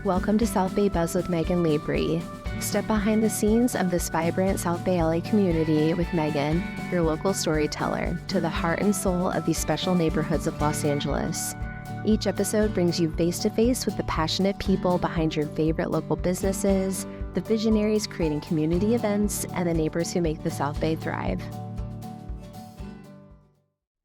Welcome to South Bay Buzz with Megan Labrie. Step behind the scenes of this vibrant South Bay LA community with Megan, your local storyteller, to the heart and soul of these special neighborhoods of Los Angeles. Each episode brings you face-to-face with the passionate people behind your favorite local businesses, the visionaries creating community events, and the neighbors who make the South Bay thrive.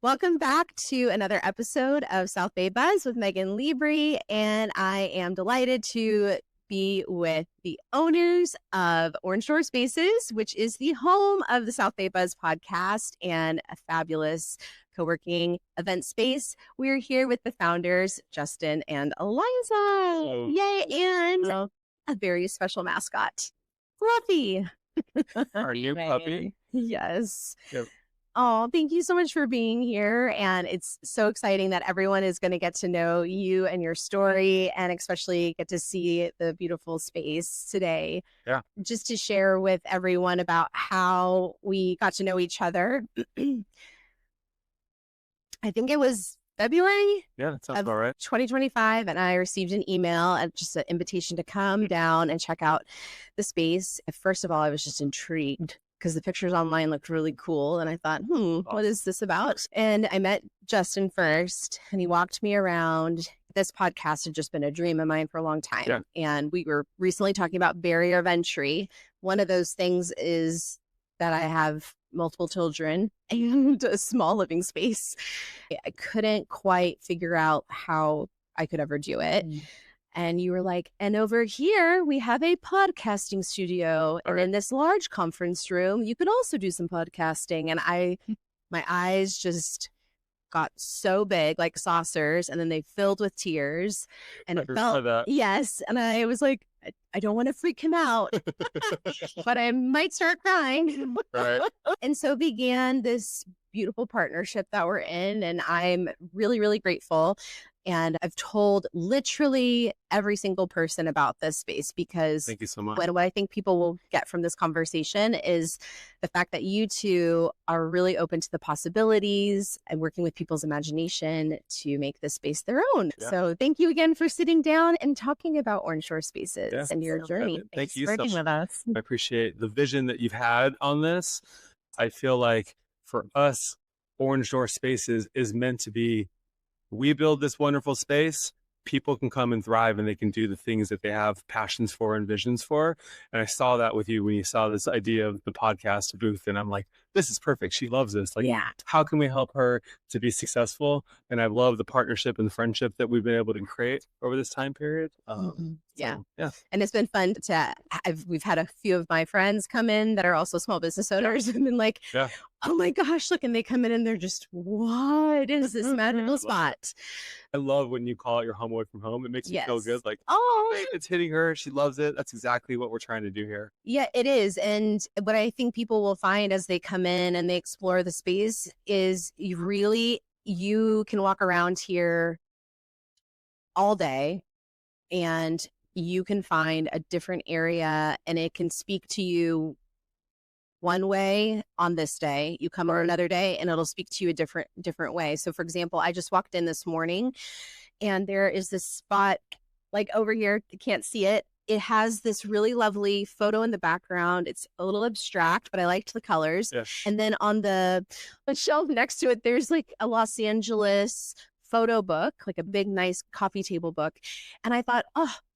Welcome back to another episode of South Bay Buzz with Megan Labrie, and I am delighted to be with the owners of Orange Door Spaces, which is the home of the South Bay Buzz podcast and a fabulous co-working event space. We're here with the founders, Justin and Eliza. Hello. Yay, and a very special mascot, Fluffy. Are you puppy? Yes. Yep. Oh, thank you so much for being here. And it's so exciting that everyone is going to get to know you and your story, and especially get to see the beautiful space today. Yeah. Just to share with everyone about how we got to know each other. I think it was February Yeah, that sounds about right. 2025, and I received an email and just an invitation to come down and check out the space. First of all, I was just intrigued because the pictures online looked really cool. And I thought, what is this about? And I met Justin first, and he walked me around. This podcast had just been a dream of mine for a long time. Yeah. And we were recently talking about barrier of entry. One of those things is that I have multiple children and a small living space. I couldn't quite figure out how I could ever do it. And you were like, and over here, we have a podcasting studio. And in this large conference room, you could also do some podcasting. And my eyes just got so big, like saucers, and then they filled with tears. And it felt, yes. And I was like, I don't want to freak him out, but I might start crying. Right. And so began this beautiful partnership that we're in. And I'm really, really grateful. And I've told literally every single person about this space, because Thank you so much. what I think people will get from this conversation is the fact that you two are really open to the possibilities and working with people's imagination to make this space their own. Yeah. So thank you again for sitting down and talking about Orange Shore Spaces and your journey. Thank you for so being much. with us. I appreciate the vision that you've had on this. I feel like for us, Orange Door Spaces is meant to be, we build this wonderful space, people can come and thrive, and they can do the things that they have passions for and visions for. And I saw that with you when you saw this idea of the podcast booth, and I'm like, this is perfect. She loves this. Like, how can we help her to be successful? And I love the partnership and the friendship that we've been able to create over this time period. Yeah. Yeah. And it's been fun we've had a few of my friends come in that are also small business owners and been like, oh my gosh, look, and they come in and they're just, what is this magical spot? I love when you call it your home away from home. It makes me feel good. Like, oh, it's hitting her. She loves it. That's exactly what we're trying to do here. Yeah, it is. And what I think people will find as they come in and they explore the space is you can walk around here all day and you can find a different area, and it can speak to you one way on this day. You come on another day and it'll speak to you a different way. So for example, I just walked in this morning and there is this spot like over here, you can't see it. It has this really lovely photo in the background. It's a little abstract, but I liked the colors. Yes. And then on the shelf next to it, there's like a Los Angeles photo book, like a big, nice coffee table book. And I thought,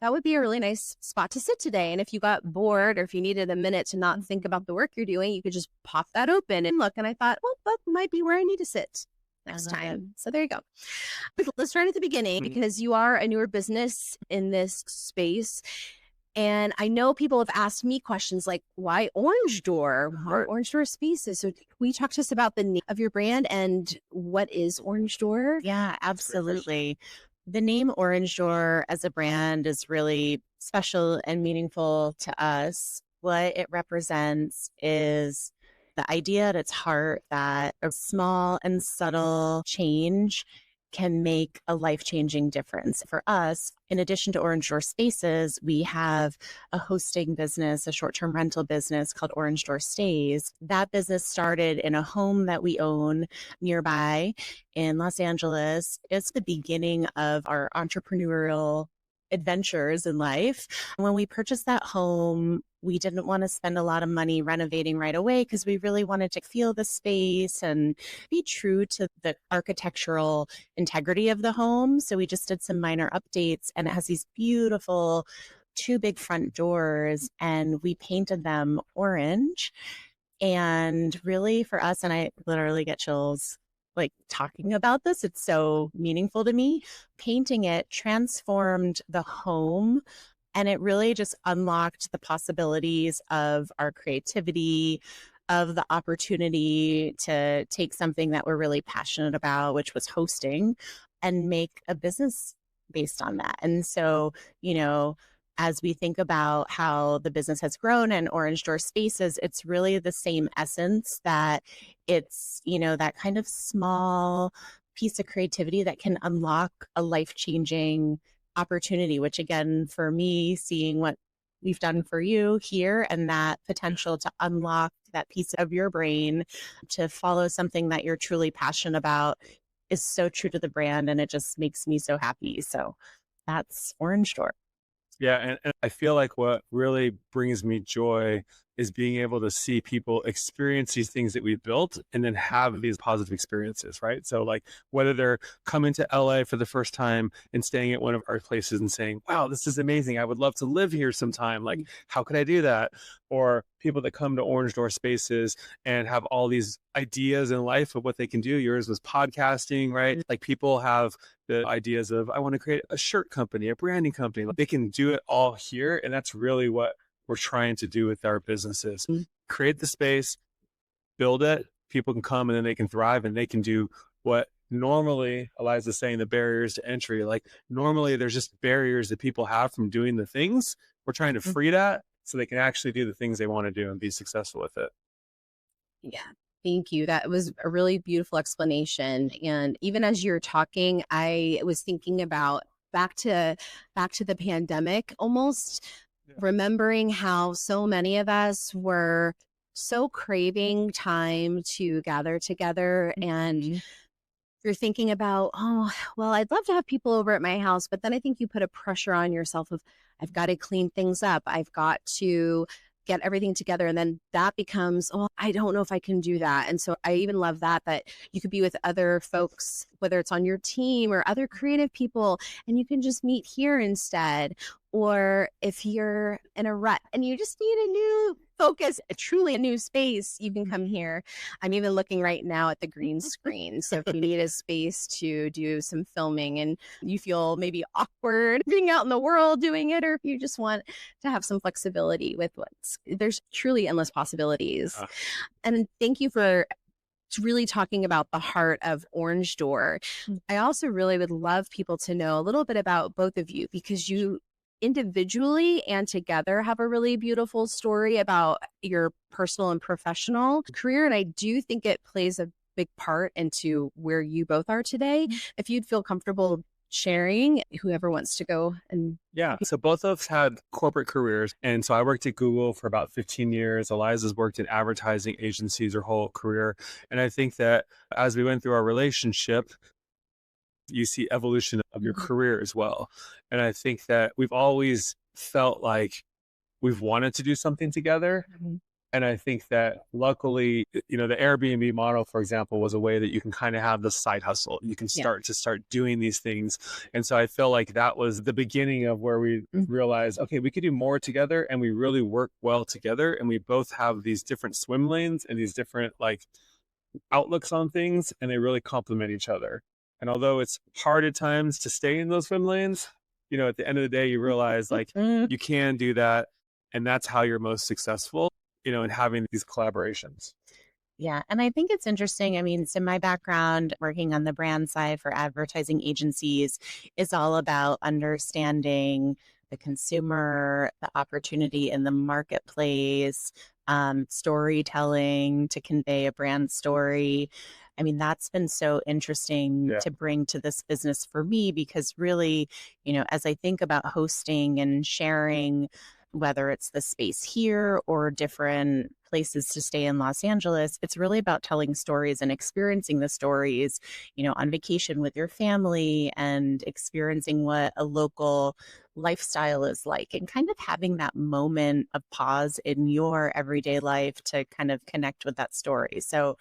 that would be a really nice spot to sit today. And if you got bored or if you needed a minute to not think about the work you're doing, you could just pop that open and look. And I thought, well, that might be where I need to sit next time. So there you go. But let's start at the beginning, because you are a newer business in this space. And I know people have asked me questions like, why Orange Door? Why Orange Door Spaces? So will you talk to us about the name of your brand and what is Orange Door? Yeah, absolutely. The name Orange Door as a brand is really special and meaningful to us. What it represents is the idea at its heart that a small and subtle change can make a life-changing difference. For us, in addition to Orange Door Spaces, we have a hosting business, a short-term rental business called Orange Door Stays. That business started in a home that we own nearby in Los Angeles. It's the beginning of our entrepreneurial adventures in life. When we purchased that home, we didn't want to spend a lot of money renovating right away because we really wanted to feel the space and be true to the architectural integrity of the home. So we just did some minor updates, and it has these beautiful two big front doors, and we painted them orange. And really for us, and I literally get chills like talking about this, it's so meaningful to me. Painting it transformed the home, and it really just unlocked the possibilities of our creativity, of the opportunity to take something that we're really passionate about, which was hosting, and make a business based on that. And so, as we think about how the business has grown and Orange Door Spaces, it's really the same essence, that it's, that kind of small piece of creativity that can unlock a life-changing opportunity, which again, for me, seeing what we've done for you here and that potential to unlock that piece of your brain to follow something that you're truly passionate about is so true to the brand, and it just makes me so happy. So that's Orange Door. Yeah. And I feel like what really brings me joy is being able to see people experience these things that we've built and then have these positive experiences, right? So like whether they're coming to LA for the first time and staying at one of our places and saying, wow, this is amazing. I would love to live here sometime. Like, how could I do that? Or people that come to Orange Door Spaces and have all these ideas in life of what they can do. Yours was podcasting, right? Like people have the ideas of, I want to create a shirt company, a branding company. They can do it all here. And that's really what we're trying to do with our businesses. Create the space, build it, people can come and then they can thrive and they can do what normally, Eliza's saying, the barriers to entry. Like normally there's just barriers that people have from doing the things. We're trying to free that so they can actually do the things they want to do and be successful with it. Yeah. Thank you. That was a really beautiful explanation. And even as you're talking, I was thinking about back to the pandemic almost. Yeah. Remembering how so many of us were so craving time to gather together. And you're thinking about, oh, well, I'd love to have people over at my house. But then I think you put a pressure on yourself of, I've got to clean things up. I've got to get everything together. And then that becomes, oh, I don't know if I can do that. And so I even love that you could be with other folks, whether it's on your team or other creative people, and you can just meet here instead. Or if you're in a rut and you just need a new focus, truly a new space, you can come here. I'm even looking right now at the green screen. So if you need a space to do some filming and you feel maybe awkward being out in the world doing it, or if you just want to have some flexibility with there's truly endless possibilities. And thank you for really talking about the heart of Orange Door. I also really would love people to know a little bit about both of you, because you individually and together have a really beautiful story about your personal and professional career. And I do think it plays a big part into where you both are today. If you'd feel comfortable sharing, whoever wants to go. And yeah, so both of us had corporate careers. And so I worked at Google for about 15 years. Eliza's worked in advertising agencies her whole career. And I think that as we went through our relationship, you see evolution of your career as well. And I think that we've always felt like we've wanted to do something together. And I think that luckily, the Airbnb model, for example, was a way that you can kind of have the side hustle. You can start doing these things. And so I feel like that was the beginning of where we realized, okay, we could do more together, and we really work well together. And we both have these different swim lanes and these different outlooks on things, and they really complement each other. And although it's hard at times to stay in those swim lanes, at the end of the day, you realize you can do that. And that's how you're most successful, in having these collaborations. Yeah. And I think it's interesting. I mean, so my background working on the brand side for advertising agencies is all about understanding the consumer, the opportunity in the marketplace, storytelling to convey a brand story. I mean, that's been so interesting to bring to this business for me, because really, as I think about hosting and sharing, whether it's the space here or different places to stay in Los Angeles, it's really about telling stories and experiencing the stories, on vacation with your family, and experiencing what a local lifestyle is like, and kind of having that moment of pause in your everyday life to kind of connect with that story. So,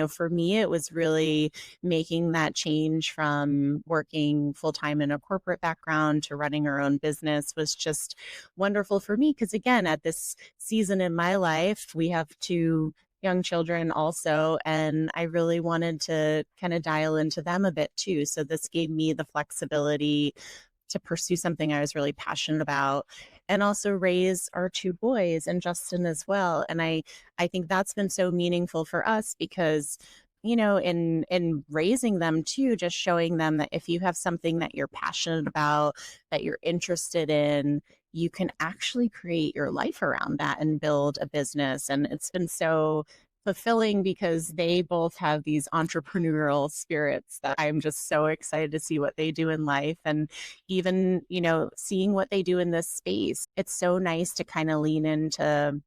for me, it was really making that change from working full time in a corporate background to running our own business was just wonderful for me. Because again, at this season in my life, we have two young children also, and I really wanted to kind of dial into them a bit too. So this gave me the flexibility to pursue something I was really passionate about, and also raise our two boys and Justin as well. And I think that's been so meaningful for us because, in raising them too, just showing them that if you have something that you're passionate about, that you're interested in, you can actually create your life around that and build a business. And it's been so fulfilling because they both have these entrepreneurial spirits that I'm just so excited to see what they do in life. And even, seeing what they do in this space, it's so nice to kind of lean into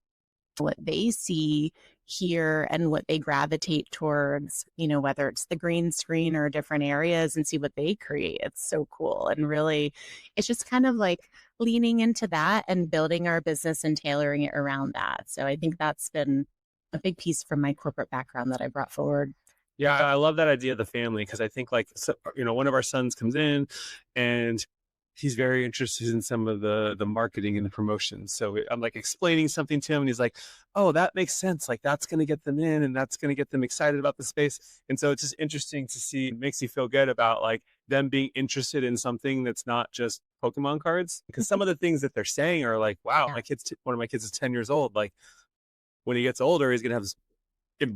what they see here and what they gravitate towards, whether it's the green screen or different areas, and see what they create. It's so cool. And really, it's just kind of like leaning into that and building our business and tailoring it around that. So I think that's been a big piece from my corporate background that I brought forward. Yeah, I love that idea of the family because I think one of our sons comes in and he's very interested in some of the marketing and the promotions. So I'm like explaining something to him and he's like, oh, that makes sense. Like that's going to get them in and that's going to get them excited about the space. And so it's just interesting to see, it makes you feel good about like them being interested in something that's not just Pokemon cards. Because some of the things that they're saying are like, wow, Yeah. one of my kids is 10 years old. Like when he gets older, he's going to have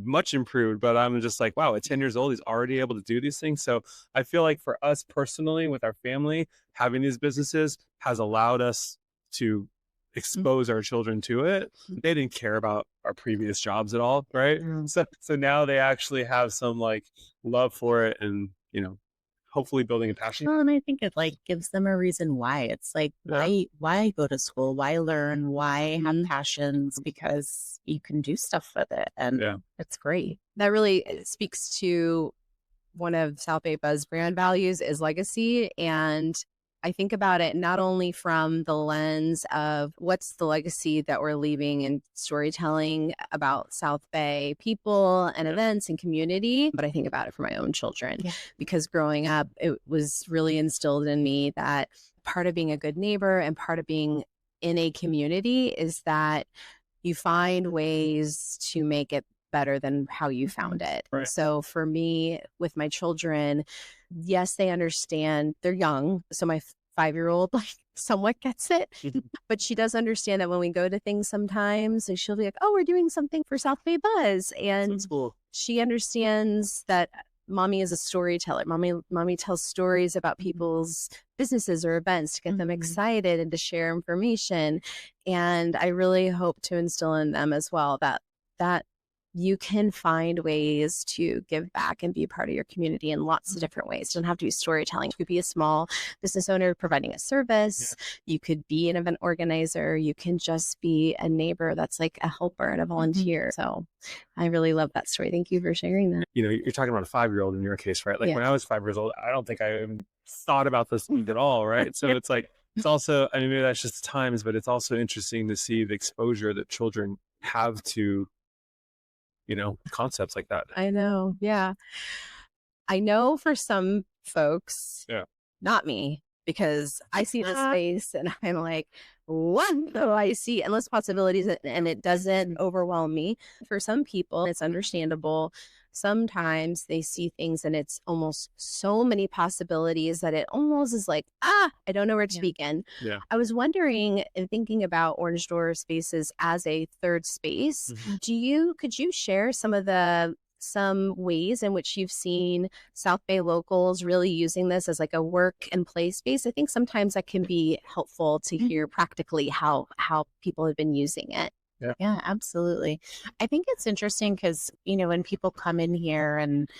much improved, but I'm just like, wow, at 10 years old, he's already able to do these things. So I feel like for us personally, with our family, having these businesses has allowed us to expose our children to it. They didn't care about our previous jobs at all, right? So now they actually have some like love for it and, hopefully building a passion. Well, and I think it like gives them a reason why. It's like, why go to school? Why learn? Why have passions? Because you can do stuff with it. And it's great. That really speaks to one of South Bay Buzz brand values is legacy. And I think about it not only from the lens of what's the legacy that we're leaving in storytelling about South Bay people and events and community, but I think about it for my own children because growing up, it was really instilled in me that part of being a good neighbor and part of being in a community is that you find ways to make it better than how you found it. Right. So for me, with my children, yes, they understand. They're young. So my 5-year-old like somewhat gets it, but she does understand that when we go to things sometimes, so she'll be like, oh, we're doing something for South Bay Buzz. And cool. She understands that mommy is a storyteller. Mommy tells stories about people's businesses or events to get them excited and to share information. And I really hope to instill in them as well that you can find ways to give back and be part of your community in lots of different ways. It doesn't have to be storytelling. You could be a small business owner providing a service. You could be an event organizer. You can just be a neighbor that's like a helper and a volunteer. So I really love that story. Thank you for sharing that. You're talking about a 5-year-old in your case, right? Like when I was 5 years old, I don't think I even thought about this at all, right? So it's like, it's also, I mean, maybe that's just times, but it's also interesting to see the exposure that children have to concepts like that. I know. Yeah. I know for some folks, not me, because I see this space and I'm like, what do I see? Endless possibilities, and it doesn't overwhelm me. For some people, it's understandable. Sometimes they see things and it's almost so many possibilities that it almost is like, I don't know where to begin. Yeah. I was wondering and thinking about Orange Door Spaces as a third space. Could you share some ways in which you've seen South Bay locals really using this as like a work and play space? I think sometimes that can be helpful to hear practically how people have been using it. Yeah, absolutely. I think it's interesting because, when people come in here, and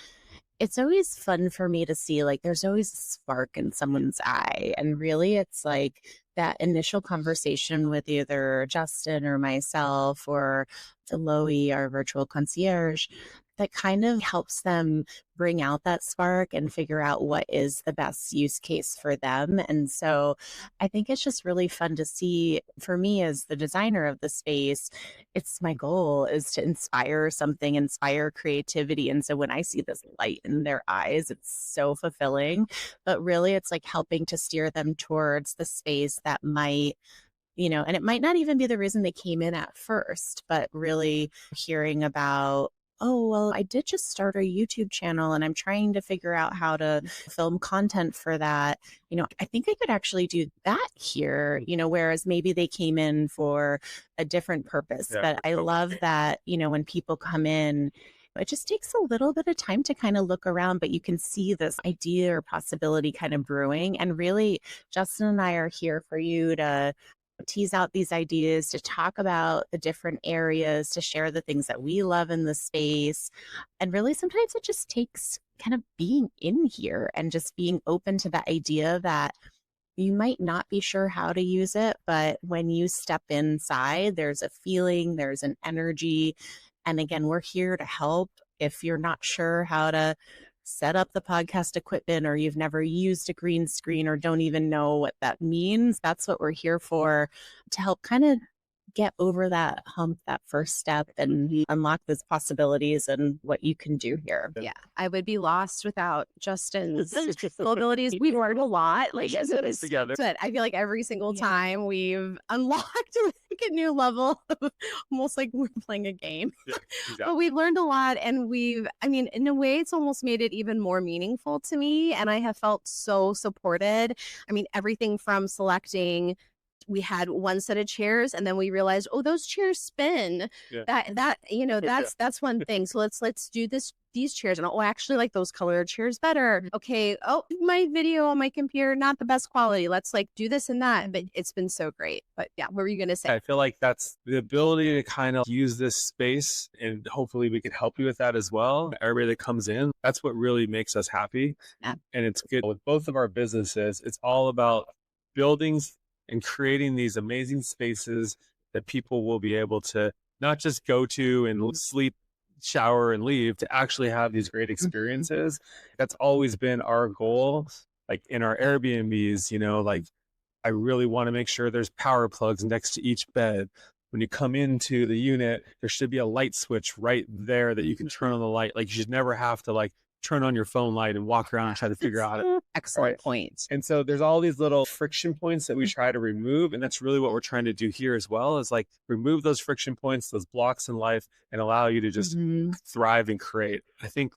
it's always fun for me to see, like, there's always a spark in someone's eye. And really, it's like that initial conversation with either Justin or myself or Deloe, our virtual concierge, that kind of helps them bring out that spark and figure out what is the best use case for them. And so I think it's just really fun to see. For me as the designer of the space, it's my goal is to inspire something, inspire creativity. And so when I see this light in their eyes, it's so fulfilling. But really, it's like helping to steer them towards the space that might, and it might not even be the reason they came in at first, but really hearing about, oh, well, I did just start a YouTube channel and I'm trying to figure out how to film content for that. I think I could actually do that here, whereas maybe they came in for a different purpose. Yeah, but I love that, when people come in, it just takes a little bit of time to kind of look around, but you can see this idea or possibility kind of brewing. And really, Justin and I are here for you to tease out these ideas, to talk about the different areas, to share the things that we love in the space. And really, sometimes it just takes kind of being in here and just being open to the idea that you might not be sure how to use it, but when you step inside, there's a feeling, there's an energy. And again, we're here to help. If you're not sure how to set up the podcast equipment, or you've never used a green screen or don't even know what that means, that's what we're here for, to help kind of get over that hump, that first step, and unlock those possibilities and what you can do here. Yeah, I would be lost without Justin's abilities. We've learned a lot, like as it is together. but I feel like every single time we've unlocked like a new level, almost like we're playing a game. Yeah, exactly. But we've learned a lot, and in a way, it's almost made it even more meaningful to me. And I have felt so supported. Everything from selecting. We had one set of chairs, and then we realized, oh, those chairs spin. Yeah. That's one thing. So let's do these chairs. And I actually like those colored chairs better. Okay. Oh, my video on my computer, not the best quality. Let's do this and that. But it's been so great. But yeah, what were you going to say? I feel like that's the ability to kind of use this space, and hopefully we can help you with that as well. Everybody that comes in, that's what really makes us happy. Yeah. And it's good with both of our businesses. It's all about buildings and creating these amazing spaces that people will be able to not just go to and sleep, shower, and leave, to actually have these great experiences. That's always been our goal. Like in our Airbnbs, I really want to make sure there's power plugs next to each bed. When you come into the unit, there should be a light switch right there that you can turn on the light. Like, you should never have to turn on your phone light and walk around and try to figure out it. Excellent point. And so there's all these little friction points that we try to remove. And that's really what we're trying to do here as well, is remove those friction points, those blocks in life, and allow you to just thrive and create. I think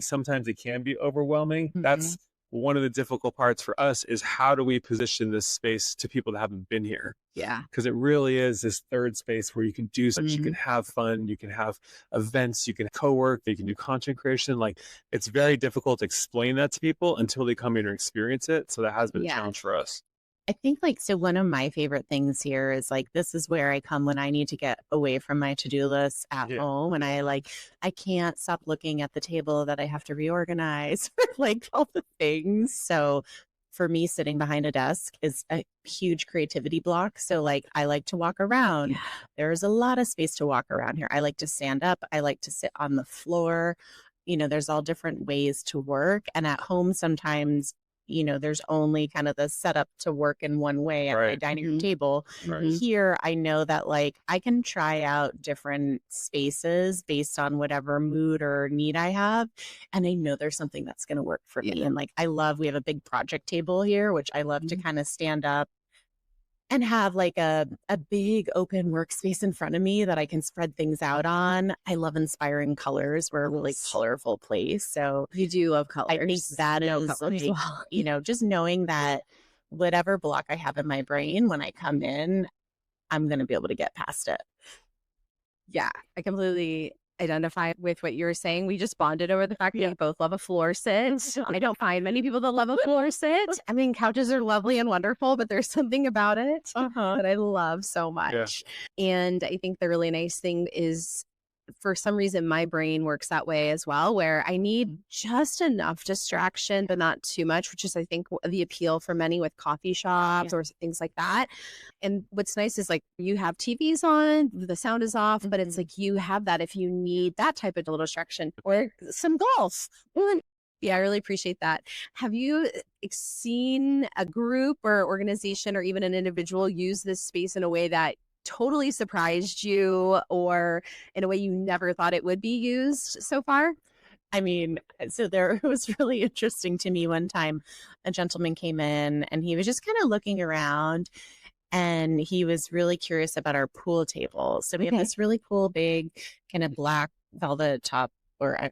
sometimes it can be overwhelming. That's one of the difficult parts for us, is how do we position this space to people that haven't been here? Yeah. Because it really is this third space where you can do such, you can have fun, you can have events, you can co-work, you can do content creation. It's very difficult to explain that to people until they come in and experience it. So that has been a challenge for us. I think so one of my favorite things here is this is where I come when I need to get away from my to-do list at home. And I can't stop looking at the table that I have to reorganize, all the things. So for me, sitting behind a desk is a huge creativity block. So I like to walk around. Yeah. There's a lot of space to walk around here. I like to stand up. I like to sit on the floor. There's all different ways to work. And at home, sometimes there's only kind of the setup to work in one way at my dining room table. Right. Here, I know that I can try out different spaces based on whatever mood or need I have. And I know there's something that's going to work for me. And we have a big project table here, which I love to kind of stand up and have a big open workspace in front of me that I can spread things out on. I love inspiring colors. We're a really colorful place. So you do love colors. I think that is, just knowing that whatever block I have in my brain, when I come in, I'm going to be able to get past it. Yeah, I completely identify with what you're saying. We just bonded over the fact that we both love a floor sit. I don't find many people that love a floor sit. Couches are lovely and wonderful, but there's something about it that I love so much. Yeah. And I think the really nice thing is for some reason, my brain works that way as well, where I need just enough distraction, but not too much, which is, I think, the appeal for many with coffee shops or things like that. And what's nice is like you have TVs on, the sound is off, but it's like you have that if you need that type of little distraction or some golf. Yeah, I really appreciate that. Have you seen a group or organization or even an individual use this space in a way that totally surprised you or in a way you never thought it would be used so far? I mean, so it was really interesting to me one time. A gentleman came in and he was just kind of looking around and he was really curious about our pool table. So we have this really cool, big, kind of black velvet top, or I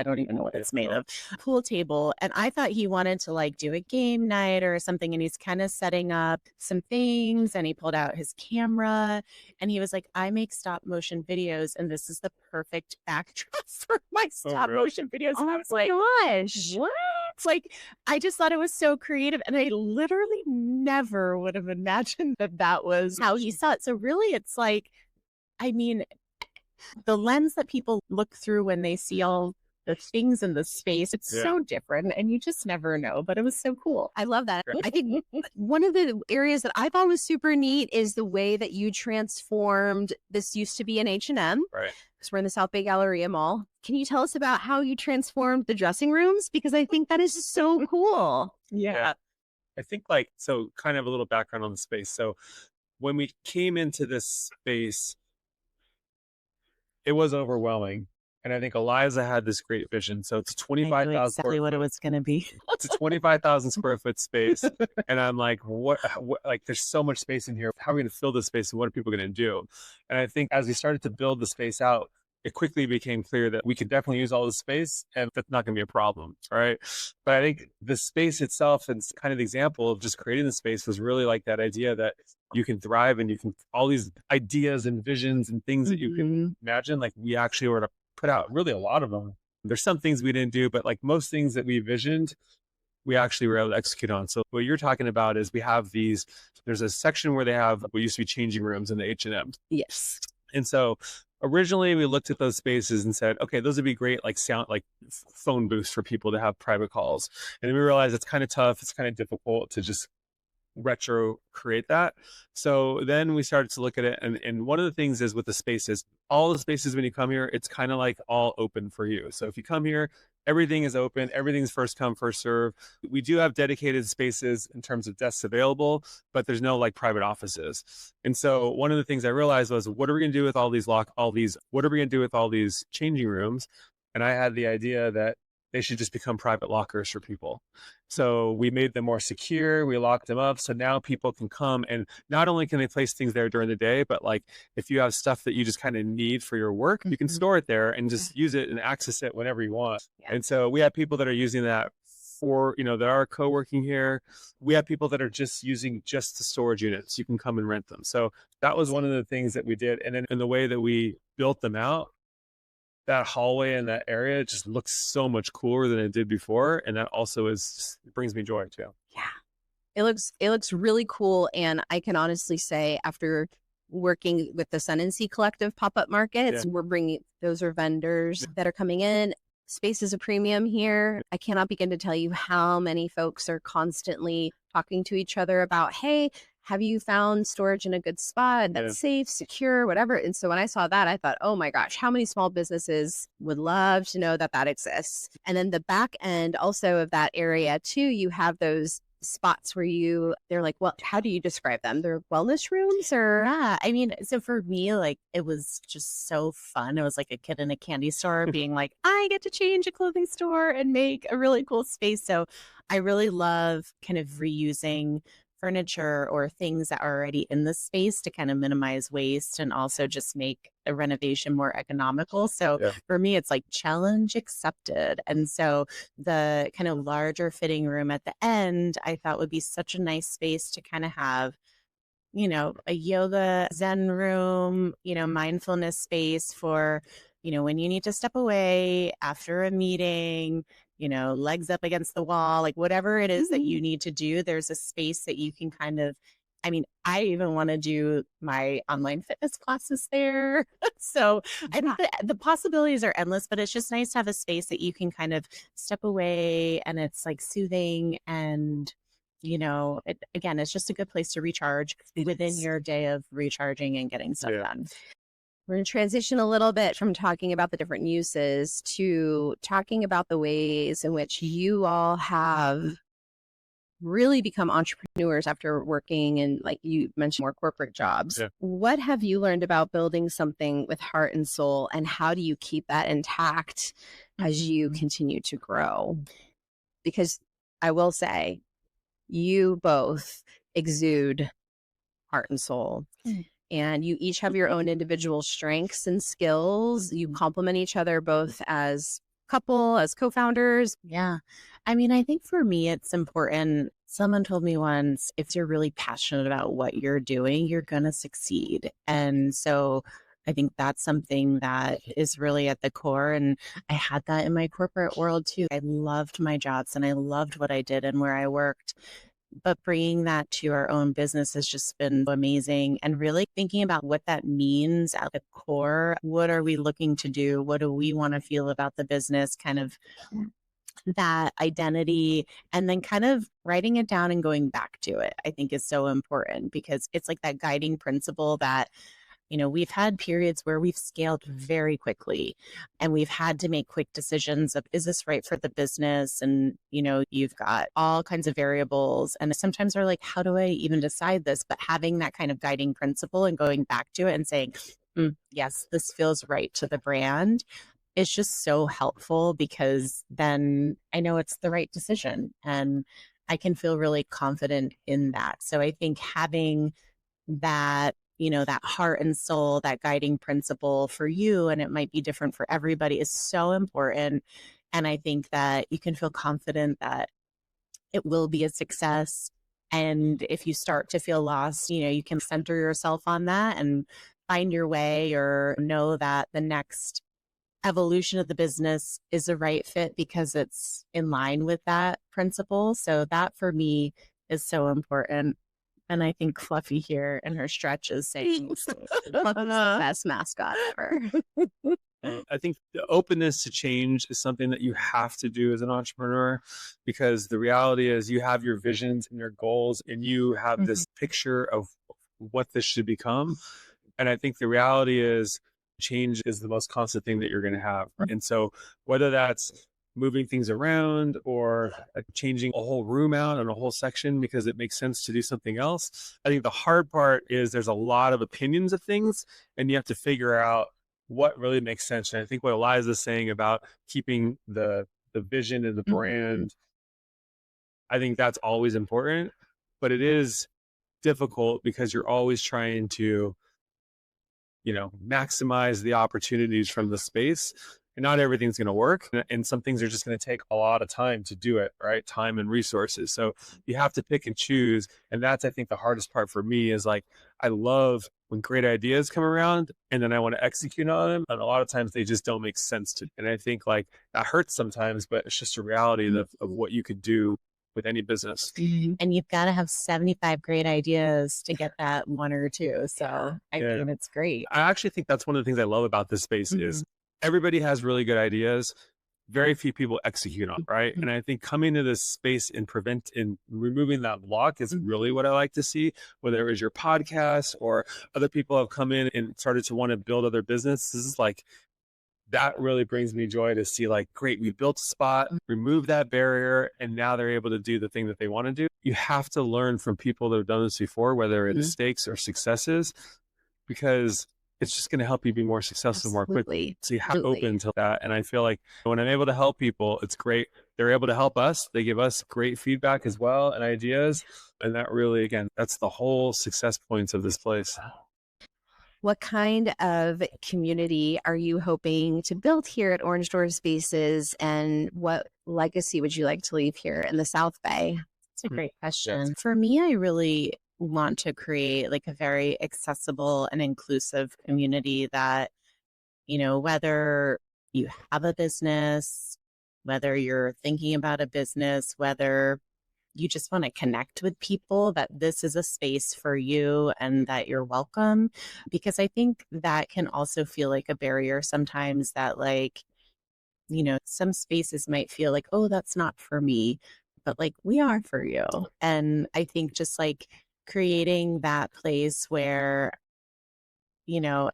don't even know what it's made of, pool table. And I thought he wanted to like do a game night or something. And he's kind of setting up some things and he pulled out his camera and he was like, I make stop motion videos and this is the perfect backdrop for my stop motion videos. And I was like, gosh, what? Like, I just thought it was so creative. And I literally never would have imagined that that was how he saw it. So really, it's like, I mean, the lens that people look through when they see all the things in the space, it's so different and you just never know, but it was so cool. I love that. I think one of the areas that I thought was super neat is the way that you transformed, this used to be an H&M. Right. Because we're in the South Bay Galleria Mall. Can you tell us about how you transformed the dressing rooms? Because I think that is so cool. Yeah. I think like, so kind of a little background on the space. So when we came into this space, it was overwhelming. And I think Eliza had this great vision. So it's 25,000 exactly what it was going to be. It's a 25,000 square foot space. And I'm like, what, like, there's so much space in here. How are we going to fill this space? And what are people going to do? And I think as we started to build the space out, it quickly became clear that we could definitely use all the space and that's not going to be a problem. Right. But I think the space itself and kind of the example of just creating the space was really like that idea that you can thrive and you can, all these ideas and visions and things that you can imagine, like we actually were to put out really a lot of them. There's some things we didn't do, but like most things that we visioned, we actually were able to execute on. So what you're talking about is we have these, there's a section where they have what used to be changing rooms in the H&M. Yes. And so originally we looked at those spaces and said, okay, those would be great, like sound, like phone booths for people to have private calls. And then we realized it's kind of tough. It's kind of difficult to just retro create that. So then we started to look at it. And one of the things is with the spaces, all the spaces when you come here, it's kind of like all open for you. So if you come here, everything is open, everything's first come, first serve. We do have dedicated spaces in terms of desks available, but there's no like private offices. And so one of the things I realized was, what are we going to do with all these what are we going to do with all these changing rooms? And I had the idea that they should just become private lockers for people. So we made them more secure. We locked them up. So now people can come and not only can they place things there during the day, but like if you have stuff that you just kind of need for your work, you can store it there and just use it and access it whenever you want. Yeah. And so we have people that are using that for, you know, that are co-working here. We have people that are just using just the storage units. You can come and rent them. So that was one of the things that we did. And then in the way that we built them out, that hallway in that area just looks so much cooler than it did before. And that also it brings me joy too. Yeah. It looks really cool. And I can honestly say after working with the Sun and Sea Collective pop-up markets, those are vendors that are coming in. Space is a premium here. I cannot begin to tell you how many folks are constantly talking to each other about, hey, have you found storage in a good spot that's safe, secure, whatever? And so when I saw that, I thought, oh my gosh, how many small businesses would love to know that that exists? And then the back end also of that area too, you have those spots where they're like, well, how do you describe them? They're wellness rooms or? Yeah. I mean, so for me, like, it was just so fun. It was like a kid in a candy store being like, I get to change a clothing store and make a really cool space. So I really love kind of reusing furniture or things that are already in the space to kind of minimize waste and also just make a renovation more economical. So for me, it's like challenge accepted. And so the kind of larger fitting room at the end, I thought would be such a nice space to kind of have, you know, a yoga Zen room, you know, mindfulness space for, you know, when you need to step away after a meeting, you know, legs up against the wall, like whatever it is that you need to do, there's a space that you can kind of I mean, I even want to do my online fitness classes there. So I think the possibilities are endless, but it's just nice to have a space that you can kind of step away and it's like soothing and again, it's just a good place to recharge within your day of recharging and getting stuff done. We're going to transition a little bit from talking about the different uses to talking about the ways in which you all have really become entrepreneurs after working in, like you mentioned, more corporate jobs. Yeah. What have you learned about building something with heart and soul, and how do you keep that intact as you continue to grow? Because I will say, you both exude heart and soul. And you each have your own individual strengths and skills. You complement each other both as couple, as co-founders. Yeah. I mean, I think for me, it's important. Someone told me once, if you're really passionate about what you're doing, you're going to succeed. And so I think that's something that is really at the core. And I had that in my corporate world too. I loved my jobs and I loved what I did and where I worked. But bringing that to our own business has just been amazing, and really thinking about what that means at the core. What are we looking to do? What do we want to feel about the business? Kind of that identity, and then kind of writing it down and going back to it, I think is so important, because it's like that guiding principle that we've had periods where we've scaled very quickly and we've had to make quick decisions of, is this right for the business? And, you've got all kinds of variables. And sometimes we're like, how do I even decide this? But having that kind of guiding principle and going back to it and saying, yes, this feels right to the brand, is just so helpful, because then I know it's the right decision and I can feel really confident in that. So I think having that, that heart and soul, that guiding principle for you, and it might be different for everybody, is so important. And I think that you can feel confident that it will be a success. And if you start to feel lost, you can center yourself on that and find your way, or know that the next evolution of the business is a right fit because it's in line with that principle. So that for me is so important. And I think Fluffy here in her stretch is saying, Fluffy's the best mascot ever. I think the openness to change is something that you have to do as an entrepreneur, because the reality is you have your visions and your goals and you have this picture of what this should become. And I think the reality is change is the most constant thing that you're going to have. And so whether that's moving things around or changing a whole room out and a whole section because it makes sense to do something else, I think the hard part is there's a lot of opinions of things and you have to figure out what really makes sense. And I think what Eliza is saying about keeping the vision and the brand, I think that's always important, but it is difficult because you're always trying to, maximize the opportunities from the space. And not everything's going to work. And some things are just going to take a lot of time to do it, right? Time and resources. So you have to pick and choose. And that's, I think, the hardest part for me is like, I love when great ideas come around and then I want to execute on them. And a lot of times they just don't make sense to me. And I think like that hurts sometimes, but it's just a reality of what you could do with any business. And you've got to have 75 great ideas to get that one or two. So I mean, it's great. I actually think that's one of the things I love about this space is everybody has really good ideas. Very few people execute on, right? And I think coming to this space and removing that block is really what I like to see, whether it was your podcast or other people have come in and started to want to build other businesses. Like that really brings me joy to see like, great, we built a spot, remove that barrier, and now they're able to do the thing that they want to do. You have to learn from people that have done this before, whether it's mistakes or successes, because it's just going to help you be more successful more quickly. So you have to open to that. And I feel like when I'm able to help people, it's great. They're able to help us. They give us great feedback as well and ideas. And that really, again, that's the whole success points of this place. What kind of community are you hoping to build here at Orange Door Spaces, and what legacy would you like to leave here in the South Bay? That's a great question. For me, I really want to create like a very accessible and inclusive community that, whether you have a business, whether you're thinking about a business, whether you just want to connect with people, that this is a space for you and that you're welcome. Because I think that can also feel like a barrier sometimes, that like, some spaces might feel like, oh, that's not for me, but like we are for you. And I think just like creating that place where,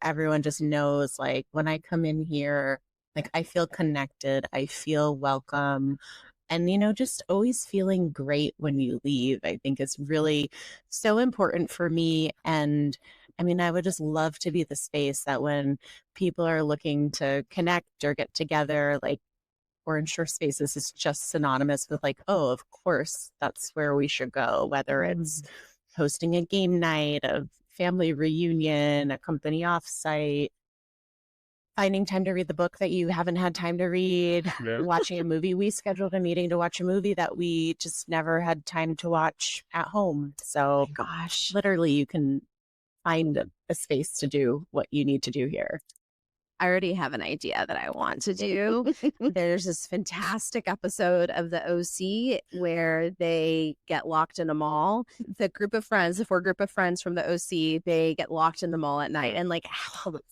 everyone just knows, like, when I come in here, like I feel connected, I feel welcome. And, just always feeling great when you leave, I think is really so important for me. And I mean, I would just love to be the space that when people are looking to connect or get together, like, or ensure spaces is just synonymous with like, oh, of course, that's where we should go, whether it's hosting a game night, a family reunion, a company offsite, finding time to read the book that you haven't had time to read, Yeah. watching a movie. We scheduled a meeting to watch a movie that we just never had time to watch at home. So, gosh, literally, you can find a space to do what you need to do here. I already have an idea that I want to do. There's this fantastic episode of the OC where they get locked in a mall. The four group of friends from the OC, they get locked in the mall at night. And like,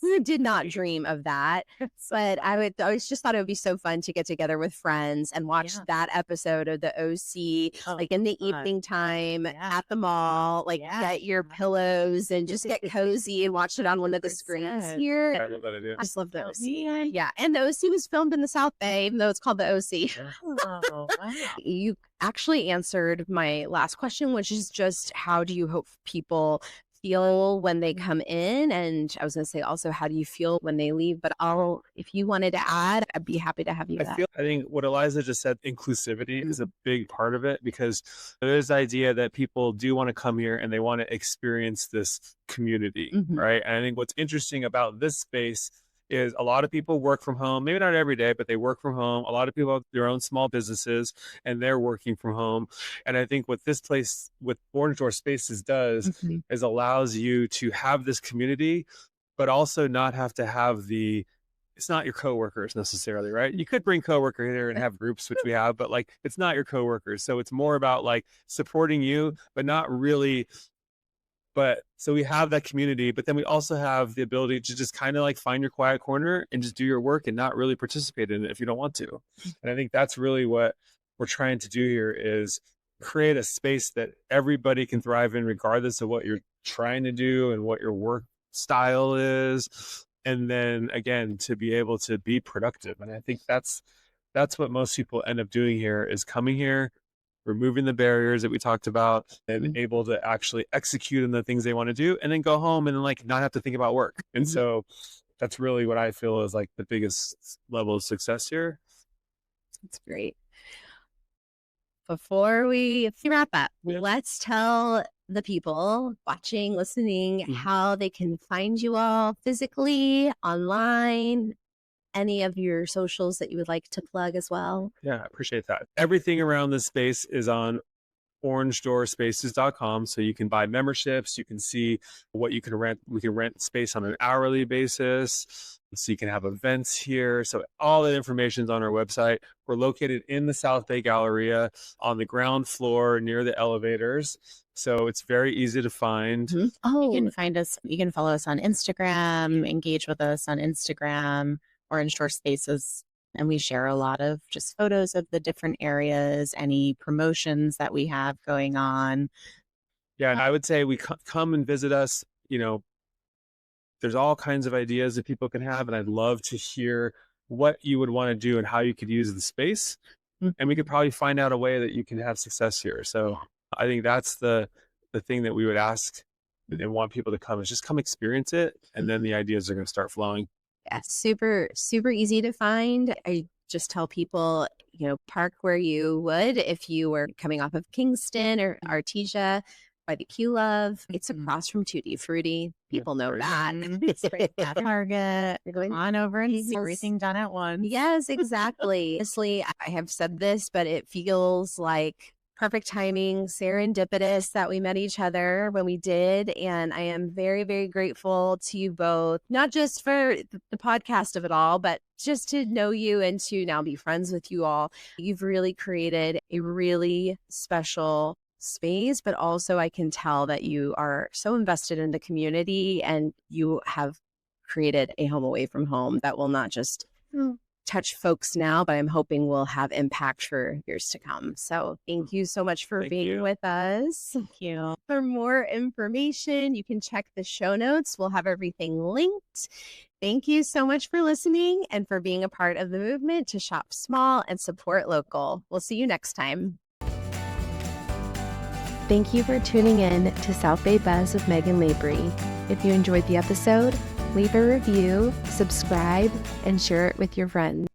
who did not dream of that? But I always just thought it would be so fun to get together with friends and watch that episode of the OC, like in the evening time at the mall, like get your pillows and just get cozy and watch it on one of the screens here. I love that idea. I just love the OC. Yeah. And the OC was filmed in the South Bay, even though it's called the OC. Oh, wow. You actually answered my last question, which is just how do you hope people feel when they come in? And I was going to say also, how do you feel when they leave? But if you wanted to add, I'd be happy to have you add. I think what Eliza just said, inclusivity is a big part of it, because there's the idea that people do want to come here and they want to experience this community, right? And I think what's interesting about this space is a lot of people work from home, maybe not every day, but they work from home. A lot of people have their own small businesses and they're working from home. And I think what this place with Orange Door Spaces does is allows you to have this community, but also not have to have it's not your coworkers necessarily, right? You could bring coworker here and have groups, which we have, but like, it's not your coworkers. So it's more about like supporting you, but not really. But so we have that community, but then we also have the ability to just kind of like find your quiet corner and just do your work and not really participate in it if you don't want to. And I think that's really what we're trying to do here, is create a space that everybody can thrive in, regardless of what you're trying to do and what your work style is. And then again, to be able to be productive. And I think that's what most people end up doing here, is coming here, removing the barriers that we talked about, and able to actually execute on the things they want to do, and then go home and like not have to think about work. And so that's really what I feel is like the biggest level of success here. That's great. Before we wrap up, let's tell the people watching, listening, how they can find you all physically, online, any of your socials that you would like to plug as well. Yeah, I appreciate that. Everything around this space is on orangedoorspaces.com. So you can buy memberships, you can see what you can rent. We can rent space on an hourly basis. So you can have events here. So all that information is on our website. We're located in the South Bay Galleria on the ground floor near the elevators. So it's very easy to find. You can find us, you can follow us on Instagram, engage with us on Instagram, Orange Door Spaces. And we share a lot of just photos of the different areas, any promotions that we have going on. Yeah, and I would say we come and visit us. There's all kinds of ideas that people can have, and I'd love to hear what you would want to do and how you could use the space. And we could probably find out a way that you can have success here. So I think that's the thing that we would ask and want people to come, is just come experience it, and then the ideas are going to start flowing. Yeah, super, super easy to find. I just tell people, park where you would if you were coming off of Kingston or Artesia by the Q Love. It's across from Tutti Frutti. People know that. It's right at Target. You're going on over and see everything done at once. Yes, exactly. Honestly, I have said this, but it feels like perfect timing, serendipitous that we met each other when we did. And I am very, very grateful to you both, not just for the podcast of it all, but just to know you and to now be friends with you all. You've really created a really special space, but also I can tell that you are so invested in the community and you have created a home away from home that will not just touch folks now, but I'm hoping will have impact for years to come. So thank you so much for being with us. Thank you. For more information, you can check the show notes. We'll have everything linked. Thank you so much for listening and for being a part of the movement to shop small and support local. We'll see you next time. Thank you for tuning in to South Bay Buzz with Megan Mabry. If you enjoyed the episode, leave a review, subscribe, and share it with your friends.